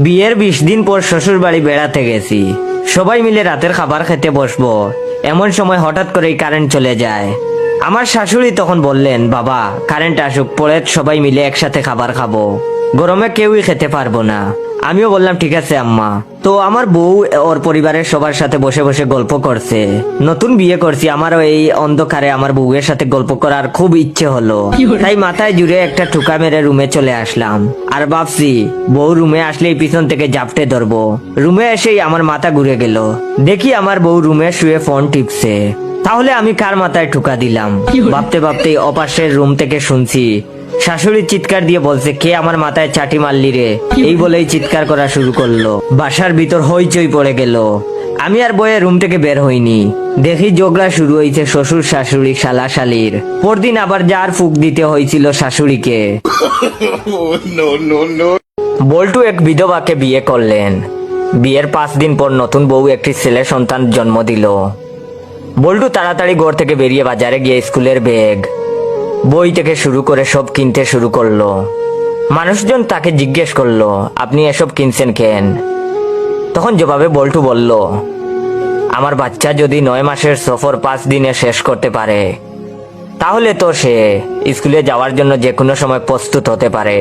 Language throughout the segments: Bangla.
বিয়ের 20 দিন পর শ্বশুর বাড়ি বেড়াতে গেছি। সবাই মিলে রাতের খাবার খেতে বসবো, এমন সময় হঠাৎ করেই কারেন্ট চলে যায়। আমার শাশুড়ি তখন বললেন, বাবা কারেন্ট আসুক, পরে সবাই মিলে একসাথে খাবার খাবো, গরমে কেউই খেতে পারবো না। আমিও বললাম ঠিক আছে আম্মা। তো আমার বউ ওর পরিবারের সবার সাথে বসে বসে গল্প করছে। নতুন বিয়ে করছি, আমারও এই অন্ধকারে আমার বউয়ের সাথে গল্প করার খুব ইচ্ছে হলো। তাই মাথায় জুড়ে একটা ঠুকা মেরে রুমে চলে আসলাম। আর ভাবছি বউ রুমে আসলেই পিছন থেকে জাপটে ধরবো। রুমে এসেই আমার মাথা ঘুরে গেল, দেখি আমার বউ রুমে শুয়ে ফোন টিপছে। তাহলে আমি কার মাথায় ঠুকা দিলাম? ভাবতে ভাবতে অপাশের রুম থেকে শুনছি শাশুড়ি চিৎকার দিয়ে বলছে, কে আমার মাথায় চাটি মারলি রে? এই বলেই চিৎকার করা শুরু করলো। বাসার ভিতর হইচই পড়ে গেল। আমি আর বয়ে রুম থেকে বের হইনি। দেখি ঝগড়া শুরু হয়েছে শ্বশুর শাশুড়ি শালা শালির। পরদিন আবার যার ফুক দিতে হয়েছিল শাশুড়িকে। বল্টু এক বিধবাকে বিয়ে করলেন। বিয়ের 5 দিন পর নতুন বউ একটি ছেলে সন্তান জন্ম দিল। বল্টু তাড়াতাড়ি ঘর থেকে বেরিয়ে বাজারে গিয়ে স্কুলের ব্যাগ, বই থেকে শুরু করে সব কিনতে শুরু করলো। মানুষজন তাকে জিজ্ঞেস করলো, আপনি এসব কিনছেন কেন? তখন জবাবে বল্টু বলল, আমার বাচ্চা যদি 9 মাসের সফর 5 দিনে শেষ করতে পারে, তাহলে তো সে স্কুলে যাওয়ার জন্য যে কোনো সময় প্রস্তুত হতে পারে।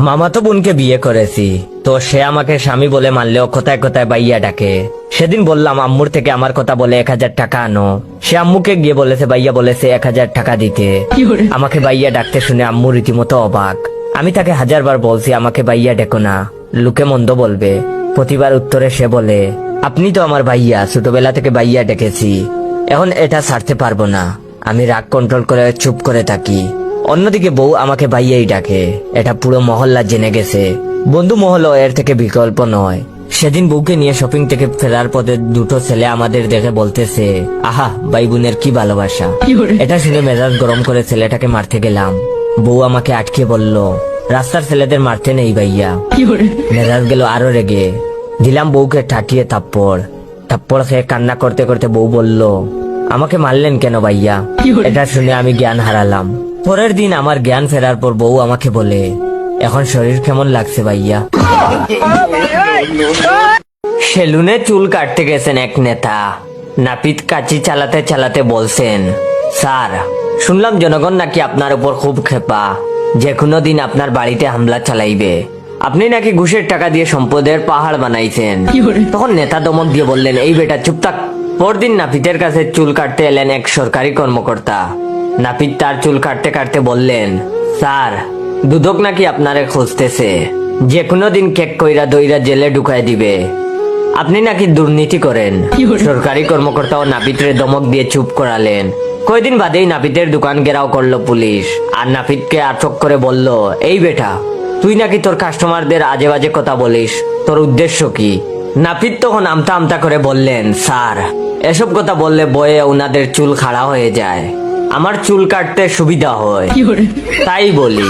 মামাতো বোনকে বিয়ে করেছি, তো সে আমাকে স্বামী বলে মানলেও কোথায় কোথায় বাইয়া ডাকে। সেদিন বললাম আম্মুর থেকে আমার কথা বলে 1000 টাকা আনো। সে আম্মুকে গিয়ে বলেছে, বাইয়া বলেছে 1000 টাকা দিতে। আমাকে বাইয়া ডাকতে শুনে আম্মু রীতিমতো অবাক। আমি তাকে 1000 বার বলছি আমাকে বাইয়া ডেকো না, লোকে মন্দ বলবে। প্রতিবার উত্তরে সে বলে, আপনি তো আমার ভাইয়া, ছোটবেলা থেকে বাইয়া ডেকেছি, এখন এটা ছাড়তে পারবো না। আমি রাগ কন্ট্রোল করে চুপ করে থাকি। অন্যদিকে বউ আমাকে ভাইয়াই ডাকে, এটা পুরো মহল্লা জেনে গেছে। বন্ধু মহলও এর থেকে বিকল্প নয়। সেদিন বউকে নিয়ে শপিং থেকে ফেরার পথে দুটো ছেলে আমাদের দেখে বলতেছে, আহা ভাই বোনের কি ভালোবাসা। এটা শুনে মেজাজ গরম করে ছেলেটাকে মারতে গেলাম। বউ আমাকে আটকে বলল, রাস্তার ছেলেদের মারতে নেই ভাইয়া। মেজাজ গেল আরো রেগে। দিলাম বউকে ঠাটিয়ে থাপ্পড়। থাপ্পড় খেয়ে কান্না করতে করতে বউ বলল, আমাকে মারলেন কেন ভাইয়া? এটা শুনে আমি জ্ঞান হারালাম। পরের দিন আমার জ্ঞান ফেরার পর বউ আমাকে বলে, এখন শরীর কেমন লাগছে ভাইয়া? সেলুনে চুল কাটতে গেছেন এক নেতা। নাপিত কাঁচি চালাতে চালাতে বলছেন, স্যার শুনলাম জনগণ নাকি আপনার উপর খুব ক্ষেপা, যে কোনো দিন আপনার বাড়িতে হামলা চালাইবে। আপনি নাকি ঘুষের টাকা দিয়ে সম্পদের পাহাড় বানাইছেন। তখন নেতা দমক দিয়ে বললেন, এই বেটা চুপ থাক। পরদিন নাপিতের কাছে চুল কাটতে এলেন এক সরকারি কর্মকর্তা। নাপিত তার চুল কাটতে কাটতে বললেন, স্যার দুদক নাকি আপনারে খুঁজতেছে, যে কোনো দিন কেক কইরা দইরা জেলে ঢুকাই দিবে। আপনি নাকি দুর্নীতি করেন। সরকারি কর্মকর্তাও নাপিতরে দমক দিয়ে চুপ করালেন। কয়েকদিন বাদেই নাপিতের দোকান ঘেরাও করলো পুলিশ, আর নাপিতকে আটক করে বলল, এই বেটা তুই নাকি তোর কাস্টমারদের আজে বাজে কথা বলিস, তোর উদ্দেশ্য কি? নাপিত তখন আমতা আমতা করে বললেন, স্যার এসব কথা বললে বয়ে ওনাদের চুল খাড়া হয়ে যায়, আমার চুল কাটতে সুবিধা হয়, তাই বলি।